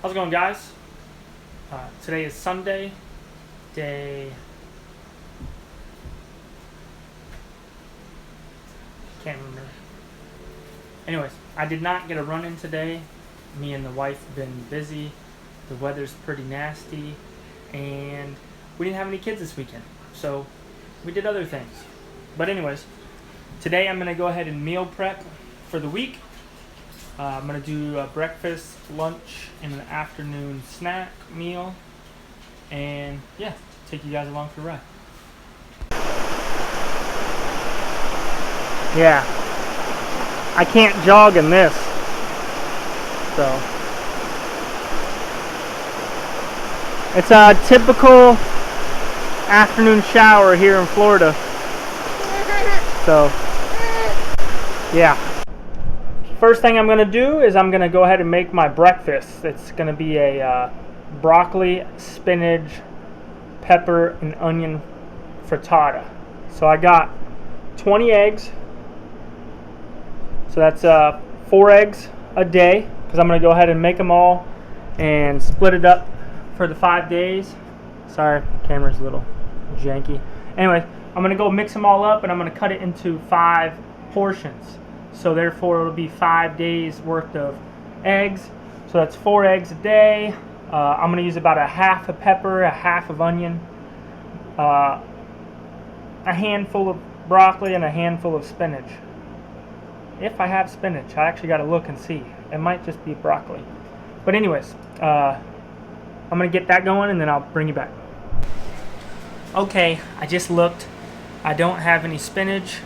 How's it going, guys? Today is Sunday, day... can't remember. Anyways, I did not get a run-in today. Me and the wife have been busy. The weather's pretty nasty, and we didn't have any kids this weekend, so we did other things. But anyways, today I'm going to go ahead and meal prep for the week. I'm going to do a breakfast, lunch, and an afternoon snack meal. And yeah, take you guys along for the ride. Yeah, I can't jog in this. So, it's a typical afternoon shower here in Florida. So, yeah. First thing I'm going to do is I'm going to go ahead and make my breakfast. It's going to be a broccoli, spinach, pepper, and onion frittata. So I got 20 eggs. So that's 4 eggs a day, because I'm going to go ahead and make them all and split it up for the 5 days. Sorry, the camera's a little janky. Anyway, I'm going to go mix them all up, and I'm going to cut it into 5 portions. So therefore it'll be 5 days worth of eggs. So that's 4 eggs a day. I'm going to use about a half of pepper, a half of onion, a handful of broccoli, and a handful of spinach. If I have spinach, I actually got to look and see. It might just be broccoli. But anyways, I'm going to get that going and then I'll bring you back. Okay, I just looked. I don't have any spinach.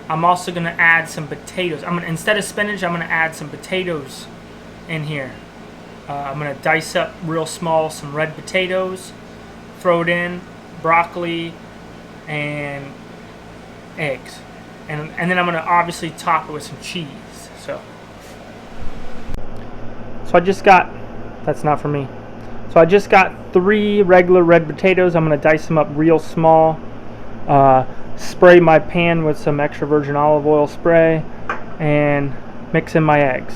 I'm also going to add some potatoes. Instead of spinach, I'm going to add some potatoes in here. I'm going to dice up real small some red potatoes, throw it in, broccoli, and eggs. And then I'm going to obviously top it with some cheese. So I just got, that's not for me. So I just got 3 regular red potatoes. I'm going to dice them up real small. Spray my pan with some extra virgin olive oil spray and mix in my eggs.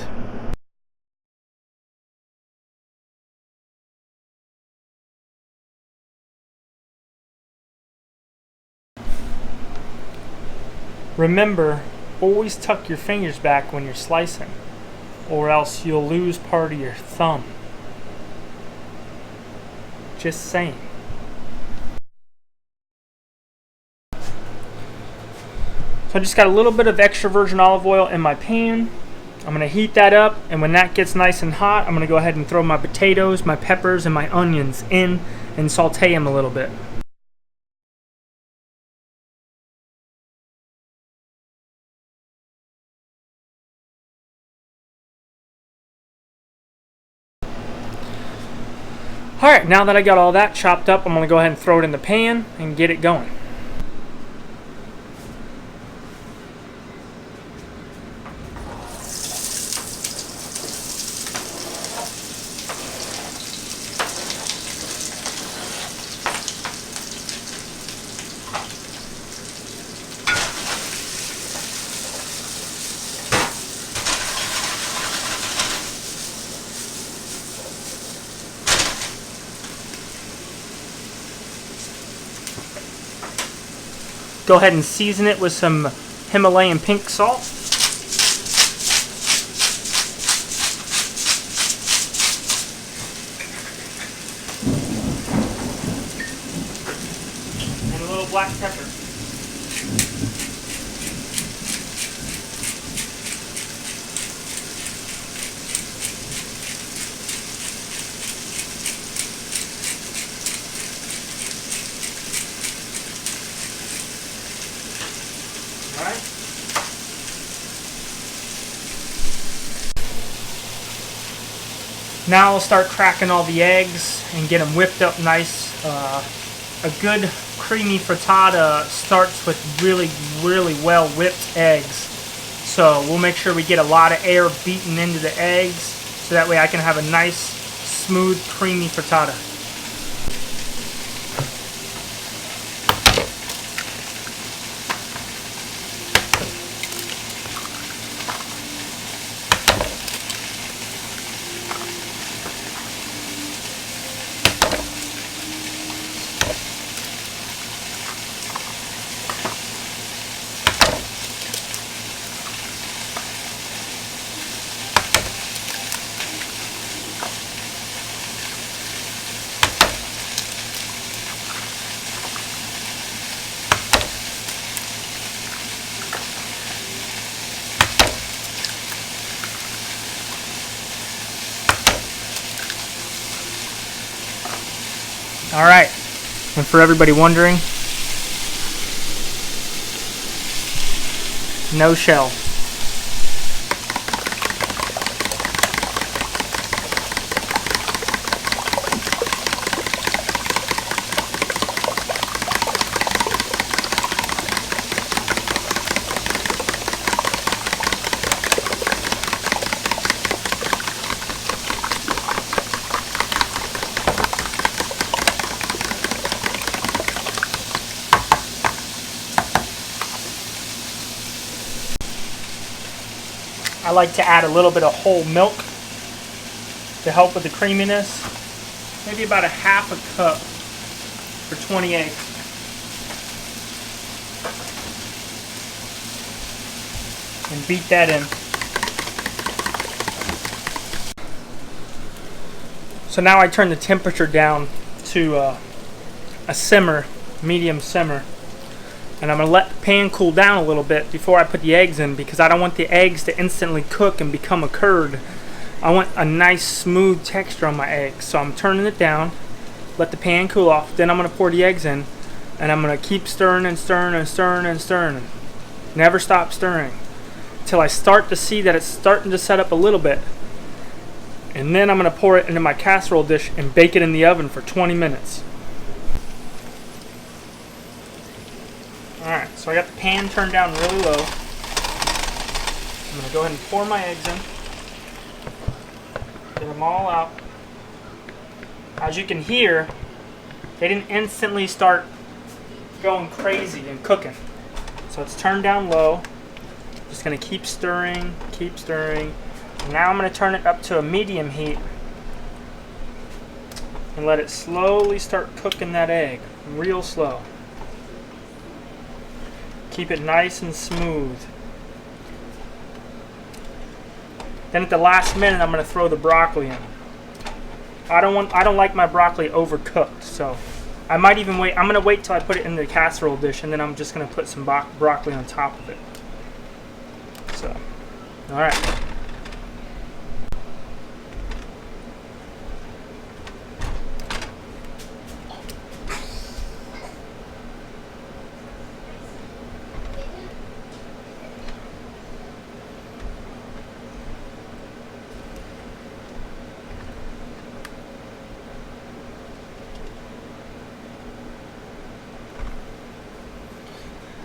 Remember, always tuck your fingers back when you're slicing, or else you'll lose part of your thumb. Just saying. So I just got a little bit of extra virgin olive oil in my pan. I'm going to heat that up, and when that gets nice and hot, I'm going to go ahead and throw my potatoes, my peppers, and my onions in and saute them a little bit. Alright, now that I got all that chopped up, I'm going to go ahead and throw it in the pan and get it going. Go ahead and season it with some Himalayan pink salt. And a little black pepper. Alright. Now I'll start cracking all the eggs and get them whipped up nice. A good creamy frittata starts with really well whipped eggs. So we'll make sure we get a lot of air beaten into the eggs so that way I can have a nice, smooth, creamy frittata. All right, and for everybody wondering, no shell. I like to add a little bit of whole milk to help with the creaminess. Maybe about a half a cup for 20 eggs. And beat that in. So now I turn the temperature down to a simmer, medium simmer. And I'm going to let the pan cool down a little bit before I put the eggs in, because I don't want the eggs to instantly cook and become a curd. I want a nice smooth texture on my eggs. So I'm turning it down, let the pan cool off, then I'm going to pour the eggs in, and I'm going to keep stirring and stirring and stirring and stirring. Never stop stirring until I start to see that it's starting to set up a little bit. And then I'm going to pour it into my casserole dish and bake it in the oven for 20 minutes. Alright, so I got the pan turned down really low. I'm going to go ahead and pour my eggs in. Get them all out. As you can hear, they didn't instantly start going crazy and cooking. So it's turned down low. Just going to keep stirring, keep stirring. And now I'm going to turn it up to a medium heat and let it slowly start cooking that egg, real slow. Keep it nice and smooth. Then at the last minute, I'm going to throw the broccoli in. I don't like my broccoli overcooked, so I might even wait. I'm going to wait till I put it in the casserole dish, and then I'm just going to put some broccoli on top of it. So, all right.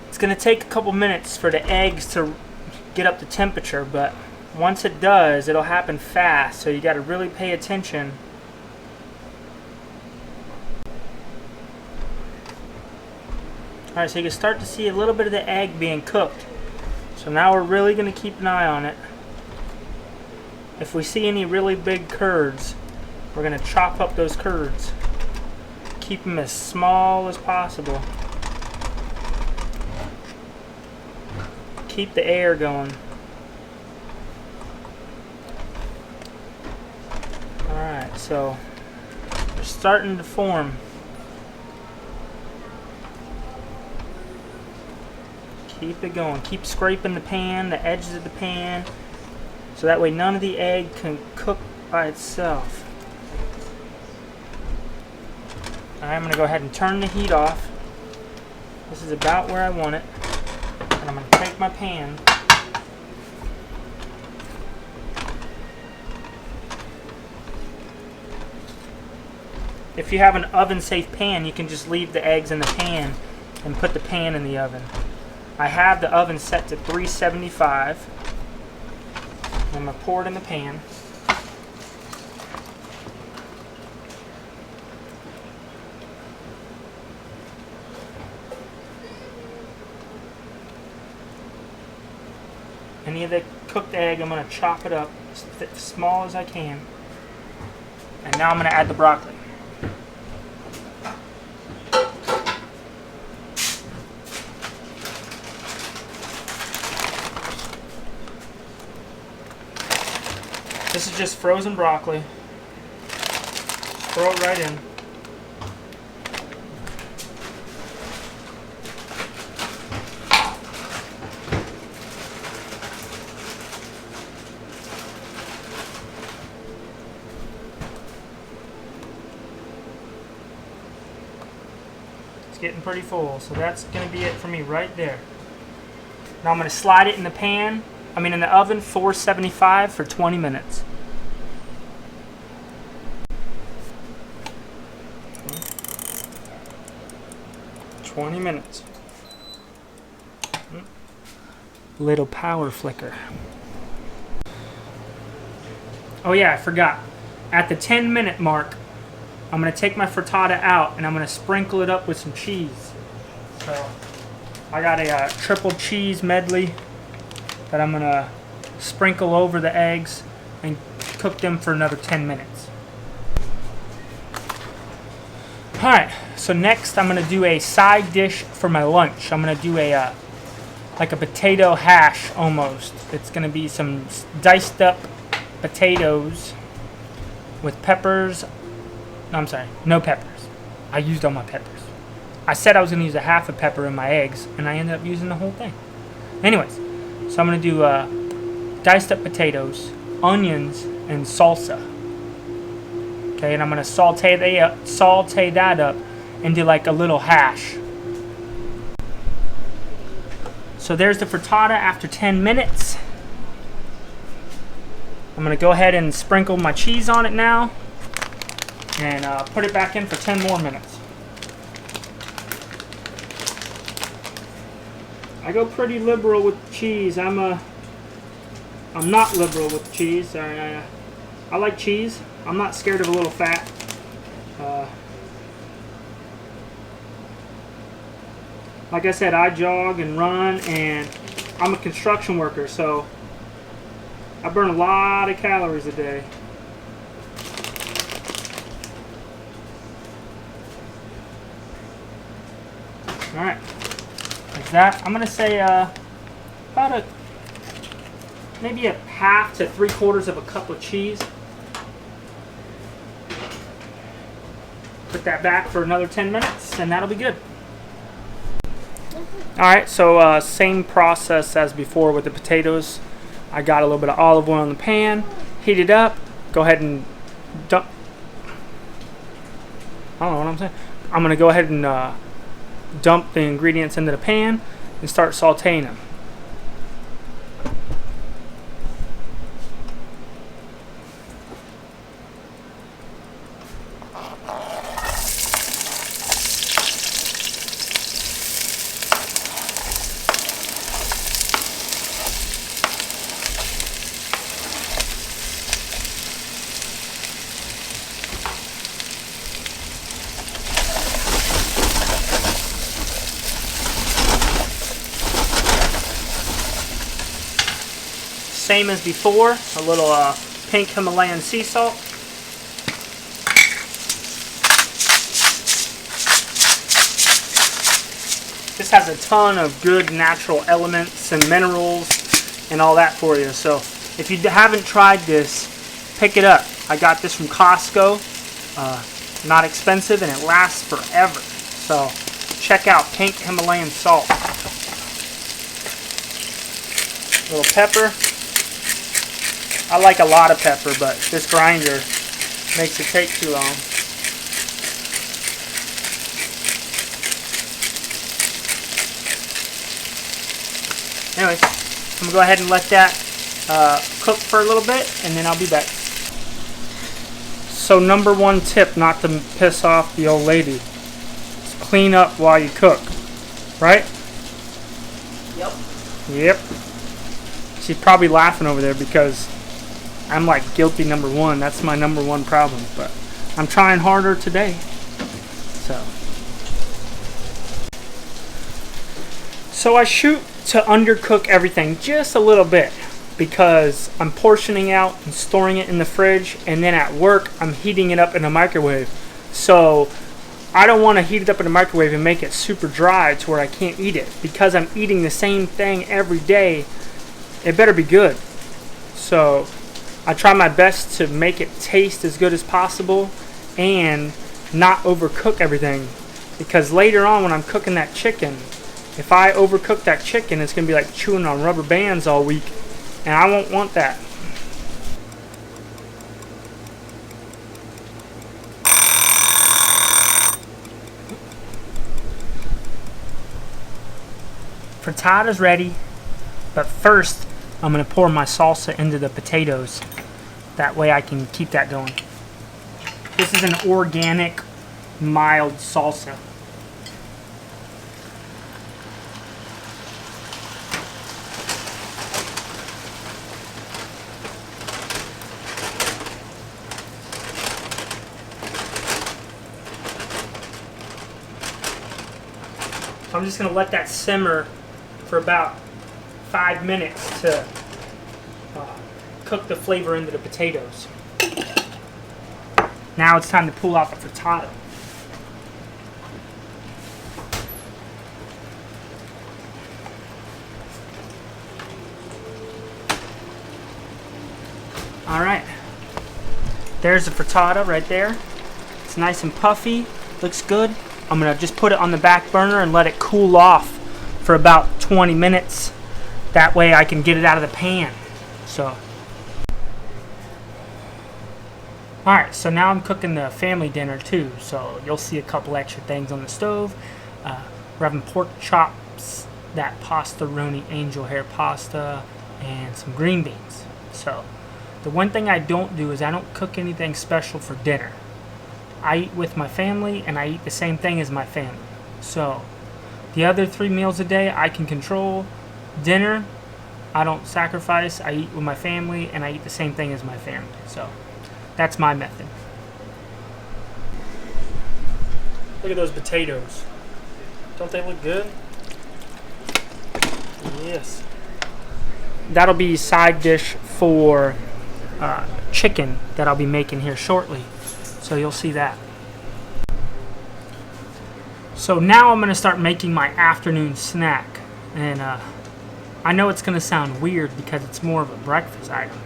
It's going to take a couple minutes for the eggs to get up to temperature, but once it does, it'll happen fast, so you got to really pay attention. Alright, so you can start to see a little bit of the egg being cooked. So now we're really going to keep an eye on it. If we see any really big curds, we're going to chop up those curds. Keep them as small as possible. Keep the air going. Alright, so they're starting to form. Keep it going. Keep scraping the pan, the edges of the pan, so that way none of the egg can cook by itself. Alright, I'm going to go ahead and turn the heat off. This is about where I want it. And I'm going to take my pan, if you have an oven safe pan, you can just leave the eggs in the pan and put the pan in the oven. I have the oven set to 375. I'm going to pour it in the pan. Any of the cooked egg, I'm going to chop it up as small as I can. And now I'm going to add the broccoli. This is just frozen broccoli. Just throw it right in. getting pretty full. So that's going to be it for me right there. Now I'm going to slide it in the pan, in the oven, 475 for 20 minutes. Little power flicker. Oh yeah, I forgot. At the 10-minute mark, I'm going to take my frittata out and I'm going to sprinkle it up with some cheese. So I got a triple cheese medley that I'm going to sprinkle over the eggs and cook them for another 10 minutes. Alright, so next I'm going to do a side dish for my lunch. I'm going to do a like a potato hash almost. It's going to be some diced up potatoes with peppers. No, I'm sorry, no peppers. I used all my peppers. I said I was going to use a half a pepper in my eggs, and I ended up using the whole thing. Anyways, so I'm going to do diced up potatoes, onions, and salsa. Okay, and I'm going to saute that up into like a little hash. So there's the frittata after 10 minutes. I'm going to go ahead and sprinkle my cheese on it now and put it back in for 10 more minutes. I go pretty liberal with cheese. I'm not liberal with cheese. I like cheese. I'm not scared of a little fat. Like I said, I jog and run, and I'm a construction worker, so I burn a lot of calories a day. Alright, like that. I'm going to say about maybe a half to 3/4 of a cup of cheese. Put that back for another 10 minutes, and that'll be good. Alright, so same process as before with the potatoes. I got a little bit of olive oil in the pan, heat it up, go ahead and dump. I don't know what I'm saying. I'm going to go ahead and dump the ingredients into the pan and start sauteing them. Same as before, a little pink Himalayan sea salt. This has a ton of good natural elements and minerals and all that for you. So if you haven't tried this, pick it up. I got this from Costco. Not expensive, and it lasts forever. So check out pink Himalayan salt. A little pepper. I like a lot of pepper, but this grinder makes it take too long. Anyways, I'm going to go ahead and let that cook for a little bit, and then I'll be back. So number one tip not to piss off the old lady is clean up while you cook, right? Yep. She's probably laughing over there because I'm like guilty number one. That's my number one problem, but I'm trying harder today. So I shoot to undercook everything just a little bit because I'm portioning out and storing it in the fridge, and then at work I'm heating it up in a microwave. So I don't want to heat it up in a microwave and make it super dry to where I can't eat it. Because I'm eating the same thing every day, it better be good. So I try my best to make it taste as good as possible and not overcook everything, because later on when I'm cooking that chicken, if I overcook that chicken, it's going to be like chewing on rubber bands all week, and I won't want that. frittata's ready, but first I'm going to pour my salsa into the potatoes. That way I can keep that going. This is an organic, mild salsa. So I'm just going to let that simmer for about 5 minutes to cook the flavor into the potatoes. Now it's time to pull out the frittata. Alright, there's the frittata right there. It's nice and puffy, looks good. I'm going to just put it on the back burner and let it cool off for about 20 minutes. That way I can get it out of the pan. So, alright, so now I'm cooking the family dinner too. So you'll see a couple extra things on the stove. We're having pork chops, that pastaroni angel hair pasta, and some green beans. So the one thing I don't do is I don't cook anything special for dinner. I eat with my family and I eat the same thing as my family. So the other 3 meals a day I can control. Dinner, I don't sacrifice. I eat with my family and I eat the same thing as my family. So that's my method. Look at those potatoes. Don't they look good? Yes. That'll be side dish for chicken that I'll be making here shortly. So you'll see that. So now I'm going to start making my afternoon snack. And I know it's going to sound weird because it's more of a breakfast item.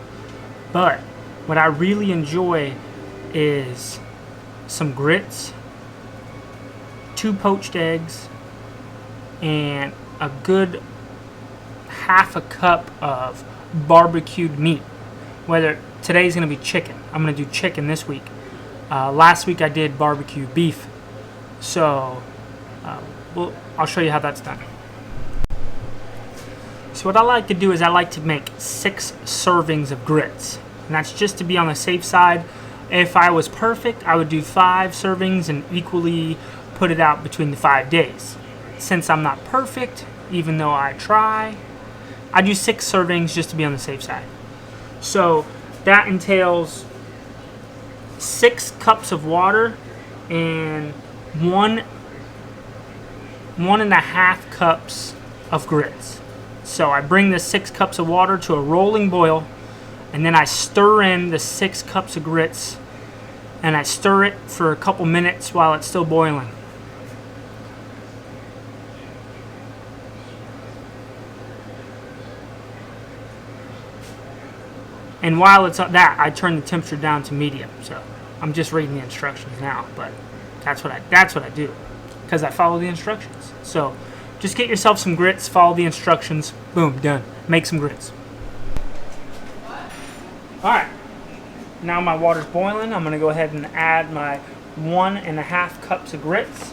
But what I really enjoy is some grits, 2 poached eggs, and a good half a cup of barbecued meat. Whether today's going to be chicken. I'm going to do chicken this week. Last week I did barbecue beef. So I'll show you how that's done. So what I like to do is I like to make 6 servings of grits. And that's just to be on the safe side. If I was perfect, I would do 5 servings and equally put it out between the 5 days. Since I'm not perfect, even though I try, I do 6 servings just to be on the safe side. So that entails 6 cups of water and 1.5 cups of grits. So I bring the 6 cups of water to a rolling boil, and then I stir in the 6 cups of grits, and I stir it for a couple minutes while it's still boiling. And while it's that, I turn the temperature down to medium. So I'm just reading the instructions now, but that's what I do because I follow the instructions. So just get yourself some grits, follow the instructions, boom, done. Make some grits. All right, now my water's boiling. I'm gonna go ahead and add my 1.5 cups of grits.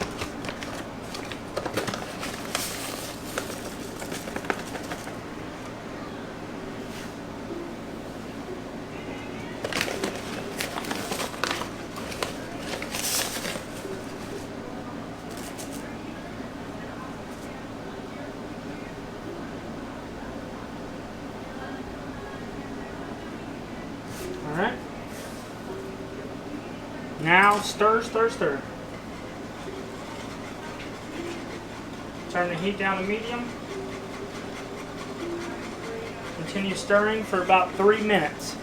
Alright. Now stir, stir, stir. Turn the heat down to medium. Continue stirring for about 3 minutes.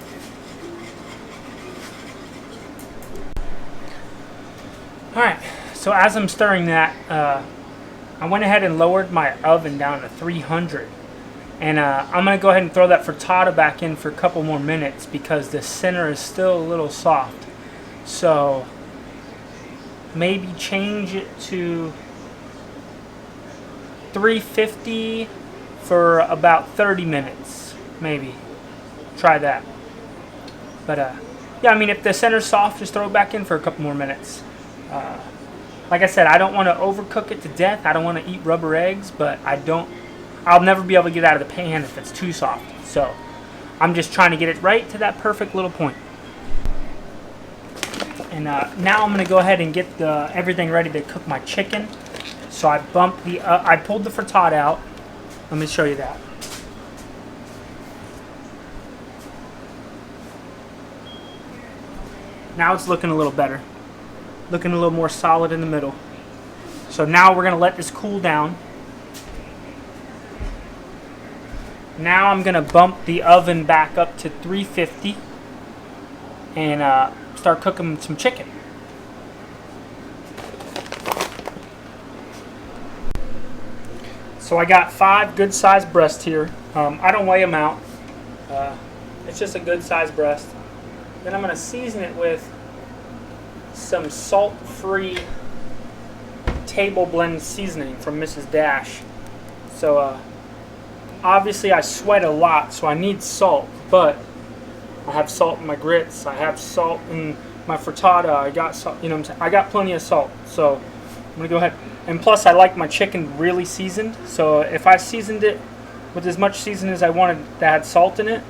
Alright, so as I'm stirring that, I went ahead and lowered my oven down to 300. And I'm going to go ahead and throw that frittata back in for a couple more minutes because the center is still a little soft. So maybe change it to 350 for about 30 minutes. Maybe. Try that. But yeah, I mean, if the center's soft, just throw it back in for a couple more minutes. Like I said, I don't want to overcook it to death. I don't want to eat rubber eggs, but I I'll never be able to get it out of the pan if it's too soft. So I'm just trying to get it right to that perfect little point. And now I'm going to go ahead and get everything ready to cook my chicken. So I I pulled the frittata out. Let me show you that. Now it's looking a little better. Looking a little more solid in the middle. So now we're going to let this cool down. Now I'm going to bump the oven back up to 350 and start cooking some chicken. So I got 5 good sized breasts here. I don't weigh them out. It's just a good sized breast. Then I'm going to season it with some salt-free table blend seasoning from Mrs. Dash. So obviously I sweat a lot, so I need salt, but I have salt in my grits, I have salt in my frittata, I got salt, you know what I'm saying? I got plenty of salt. So I'm going to go ahead. And plus I like my chicken really seasoned, so if I seasoned it with as much seasoning as I wanted that had salt in it,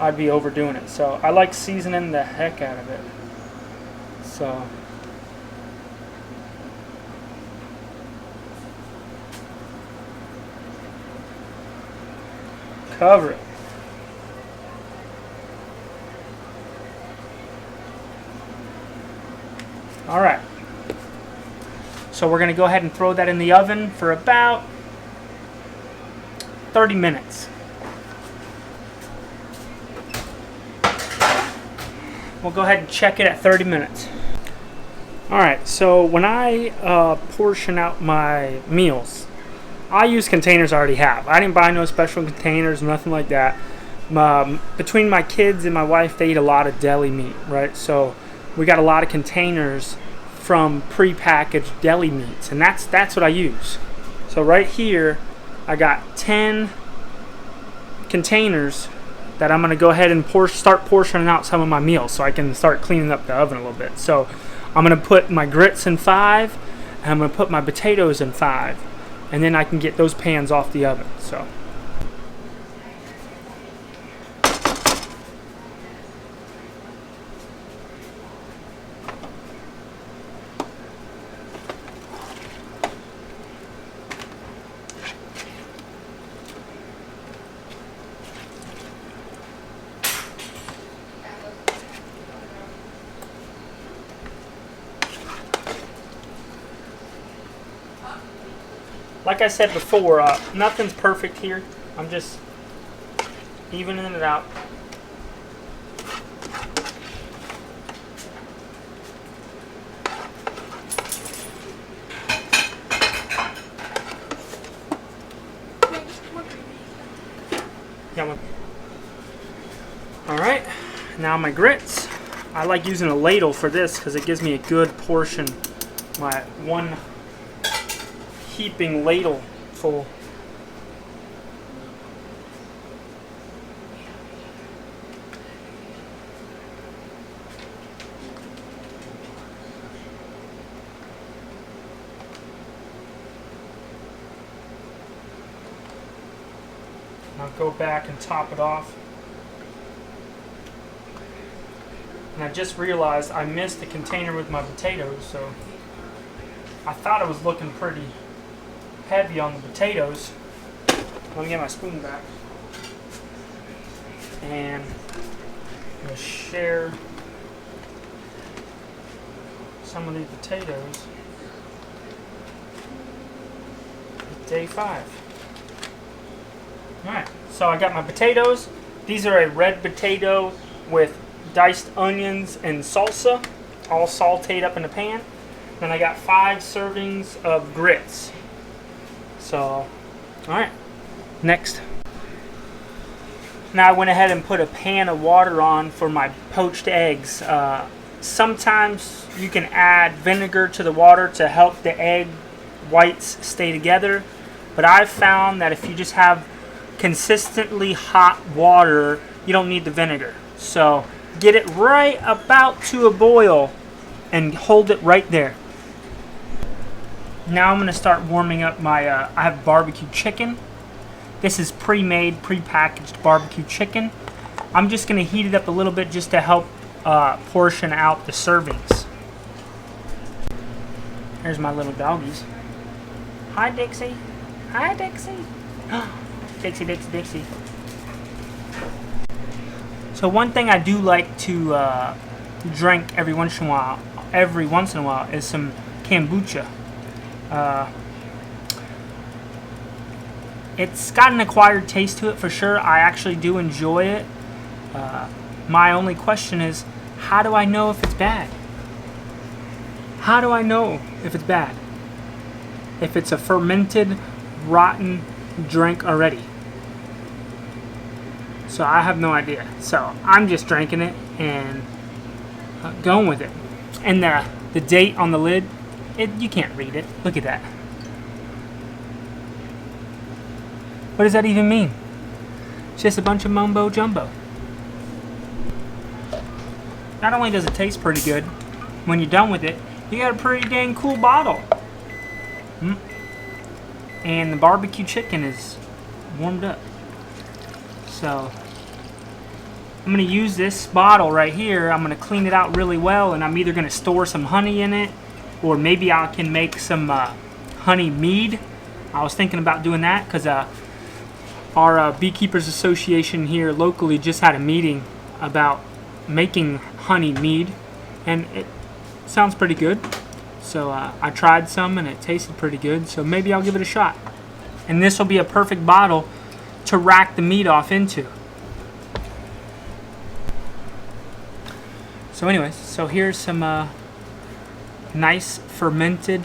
I'd be overdoing it. So I like seasoning the heck out of it. So cover it. All right. So we're going to go ahead and throw that in the oven for about 30 minutes. We'll go ahead and check it at 30 minutes. Alright, so when I portion out my meals, I use containers I already have. I didn't buy no special containers, nothing like that. Between my kids and my wife, they eat a lot of deli meat, right? So we got a lot of containers from pre-packaged deli meats, and that's what I use. So right here, I got 10 containers that I'm going to go ahead and start portioning out some of my meals so I can start cleaning up the oven a little bit. So I'm going to put my grits in 5, and I'm going to put my potatoes in 5, and then I can get those pans off the oven. So like I said before, nothing's perfect here. I'm just evening it out. Alright, now my grits. I like using a ladle for this because it gives me a good portion. My one heaping ladle full. I'll go back and top it off. And I just realized I missed the container with my potatoes, so I thought it was looking pretty heavy on the potatoes. Let me get my spoon back. And I'm going to share some of these potatoes with day 5. Alright, so I got my potatoes. These are a red potato with diced onions and salsa, all sauteed up in the pan. Then I got 5 servings of grits. So, alright, next. Now I went ahead and put a pan of water on for my poached eggs. Sometimes you can add vinegar to the water to help the egg whites stay together. But I've found that if you just have consistently hot water, you don't need the vinegar. So get it right about to a boil and hold it right there. Now I'm going to start warming up my, I have barbecue chicken. This is pre-made, pre-packaged barbecue chicken. I'm just going to heat it up a little bit just to help portion out the servings. Here's my little doggies. Hi, Dixie. Hi, Dixie. Dixie, Dixie, Dixie. So one thing I do like to drink every once in a while is some kombucha. It's got an acquired taste to it for sure. I actually do enjoy it. My only question is, how do I know if it's bad? How do I know if it's bad? If it's a fermented, rotten drink already. So I have no idea. So I'm just drinking it and going with it. And the date on the lid, you can't read it. Look at that. What does that even mean? It's just a bunch of mumbo jumbo. Not only does it taste pretty good, when you're done with it, you got a pretty dang cool bottle. And the barbecue chicken is warmed up. So I'm going to use this bottle right here. I'm going to clean it out really well, and I'm either going to store some honey in it, or maybe I can make some honey mead. I was thinking about doing that because our Beekeepers Association here locally just had a meeting about making honey mead, and it sounds pretty good. So I tried some and it tasted pretty good, so maybe I'll give it a shot. And this will be a perfect bottle to rack the meat off into. So anyways, so here's some nice fermented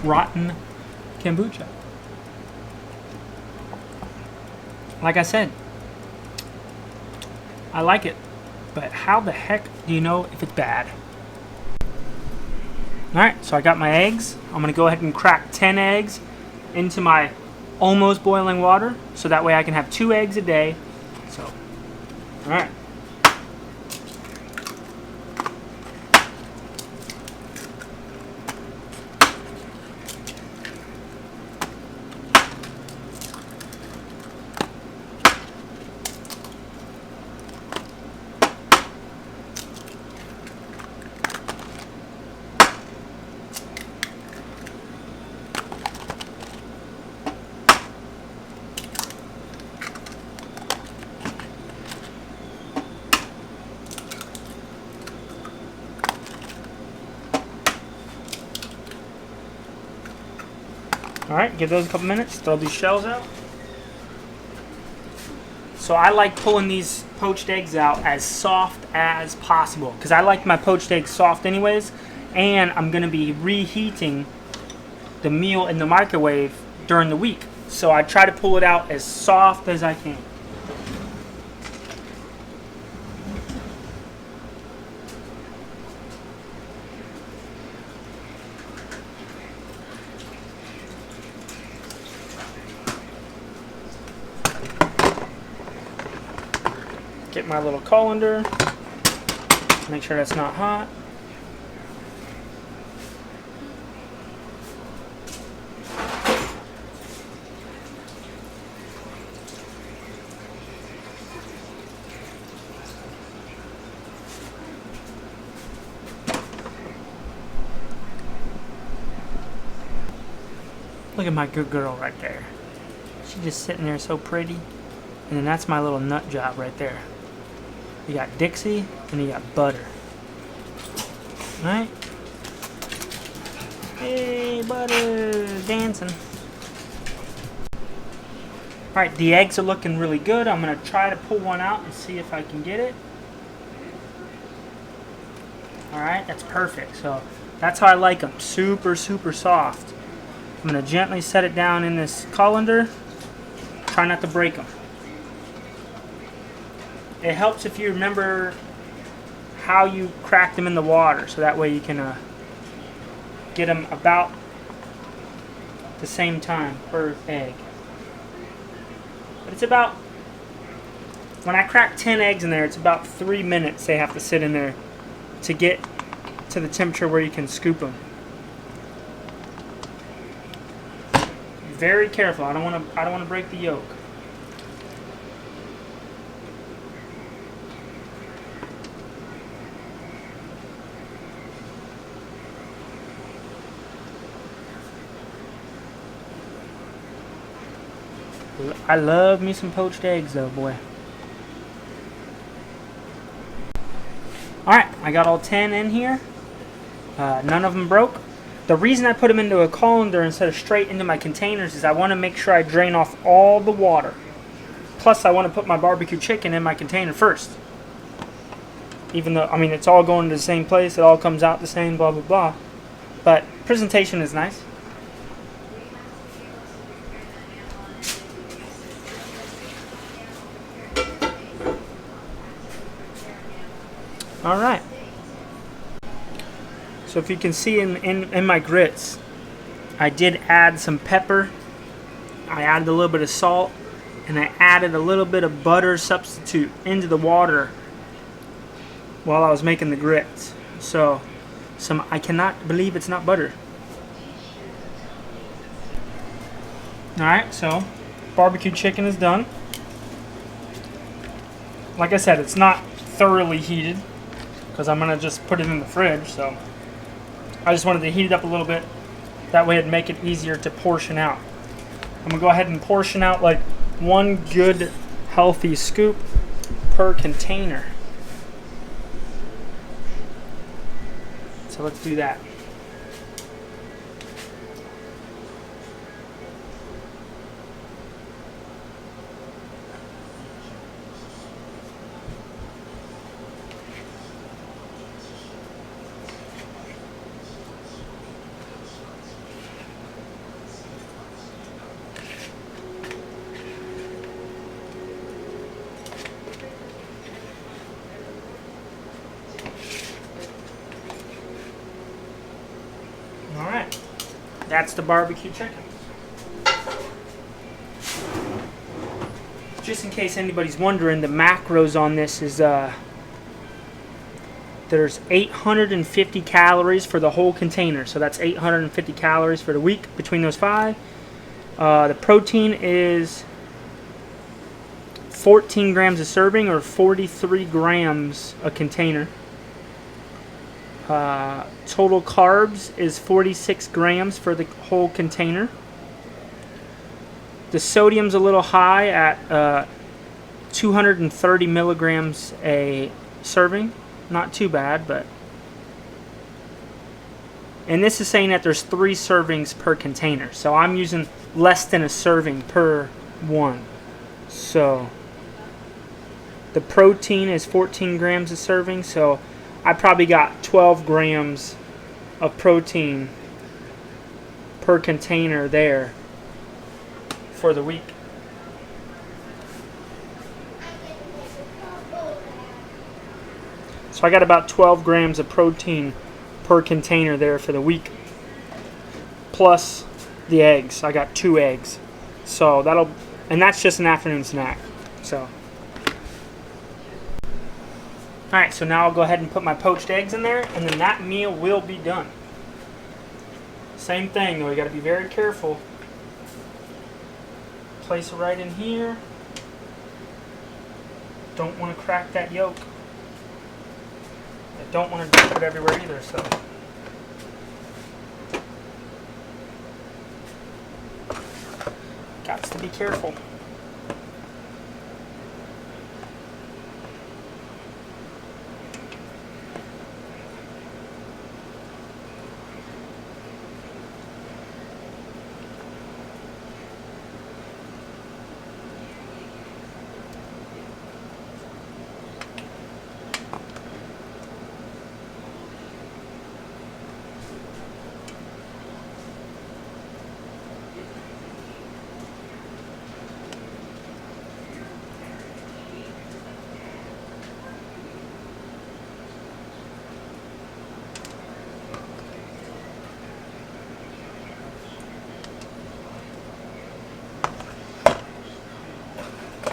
rotten kombucha. Like I said, I like it, but how the heck do you know if it's bad? Alright, so I got my eggs. I'm going to go ahead and crack 10 eggs into my almost boiling water, so that way I can have 2 eggs a day. So, alright. Alright, give those a couple minutes, throw these shells out. So I like pulling these poached eggs out as soft as possible, because I like my poached eggs soft anyways, and I'm going to be reheating the meal in the microwave during the week. So I try to pull it out as soft as I can. Get my little colander, make sure that's not hot. Look at my good girl right there. She's just sitting there so pretty. And then that's my little nut job right there. You got Dixie, and you got Butter. Alright? Hey, Butter, dancing. Alright, the eggs are looking really good. I'm going to try to pull one out and see if I can get it. Alright, that's perfect. So, that's how I like them. Super, super soft. I'm going to gently set it down in this colander. Try not to break them. It helps if you remember how you crack them in the water, so that way you can get them about the same time per egg. But it's about, when I crack 10 eggs in there, it's about 3 minutes they have to sit in there to get to the temperature where you can scoop them. Very careful. I don't want to break the yolk. I love me some poached eggs though, boy. Alright, I got all 10 in here. None of them broke. The reason I put them into a colander instead of straight into my containers is I want to make sure I drain off all the water. Plus, I want to put my barbecue chicken in my container first. Even though, I mean, it's all going to the same place. It all comes out the same, blah, blah, blah. But presentation is nice. Alright. So if you can see in my grits, I did add some pepper. I added a little bit of salt. And I added a little bit of butter substitute into the water while I was making the grits. So, I cannot believe it's not butter. Alright, so barbecue chicken is done. Like I said, it's not thoroughly heated because I'm going to just put it in the fridge. So I just wanted to heat it up a little bit. That way it'd make it easier to portion out. I'm going to go ahead and portion out like one good healthy scoop per container. So let's do that. Alright, that's the barbecue chicken. Just in case anybody's wondering, the macros on this is there's 850 calories for the whole container. So that's 850 calories for the week between those 5. The protein is 14 grams a serving, or 43 grams a container. Total carbs is 46 grams for the whole container. The sodium's a little high at 230 milligrams a serving. Not too bad, but... And this is saying that there's 3 servings per container. So I'm using less than a serving per one. So the protein is 14 grams a serving, so I probably got 12 grams of protein per container there for the week. So I got about 12 grams of protein per container there for the week. Plus the eggs. I got 2 eggs. So and that's just an afternoon snack. So alright, so now I'll go ahead and put my poached eggs in there, and then that meal will be done. Same thing though, you gotta be very careful. Place it right in here. Don't want to crack that yolk. I don't want to dump it everywhere either, so. Got to be careful.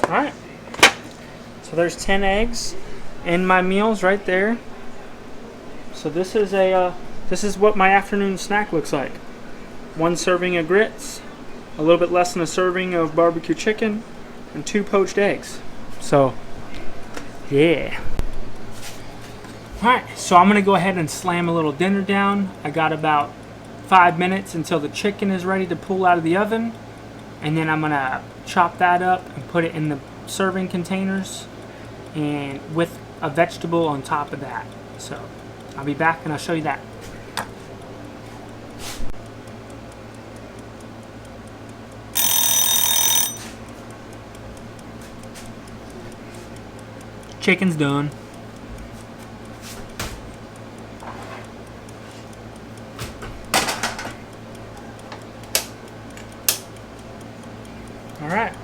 Alright, so there's 10 eggs in my meals right there. So this is what my afternoon snack looks like. 1 serving of grits, a little bit less than a serving of barbecue chicken, and 2 poached eggs. So, yeah. Alright, so I'm going to go ahead and slam a little dinner down. I got about 5 minutes until the chicken is ready to pull out of the oven. and then I'm gonna chop that up and put it in the serving containers, and with a vegetable on top of that. So I'll be back and I'll show you that. Chicken's done. Alright,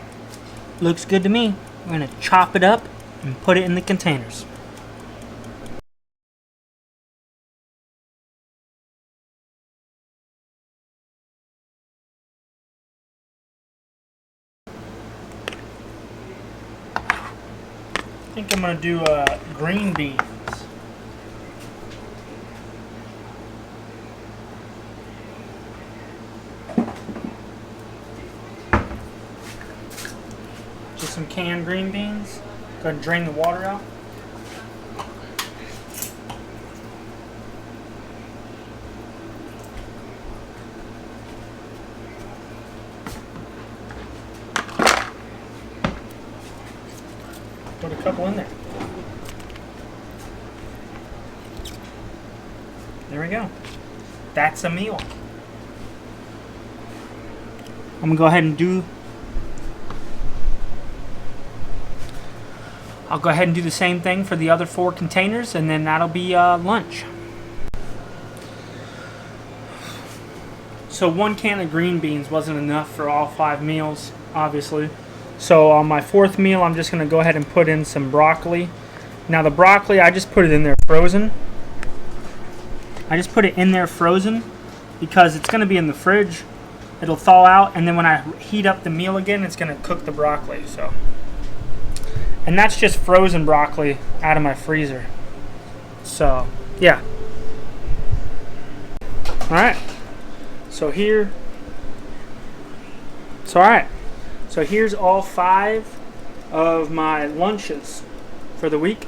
looks good to me. We're going to chop it up and put it in the containers. I think I'm going to do green beans. Just some canned green beans. Go ahead and drain the water out. Put a couple in there. There we go. That's a meal. I'm gonna go ahead and do. I'll go ahead and do the same thing for the other 4 containers, and then that'll be lunch. So 1 can of green beans wasn't enough for all 5 meals, obviously. So on my 4th meal, I'm just going to go ahead and put in some broccoli. Now the broccoli, I just put it in there frozen. I just put it in there frozen because it's going to be in the fridge. It'll thaw out, and then when I heat up the meal again, it's going to cook the broccoli. So, and that's just frozen broccoli out of my freezer. So, yeah. All right. So here. So all right. So here's all 5 of my lunches for the week.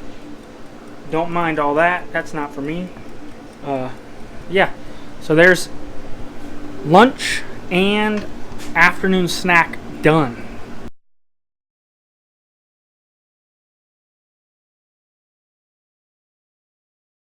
Don't mind all that. That's not for me. Yeah. So there's lunch and afternoon snack done.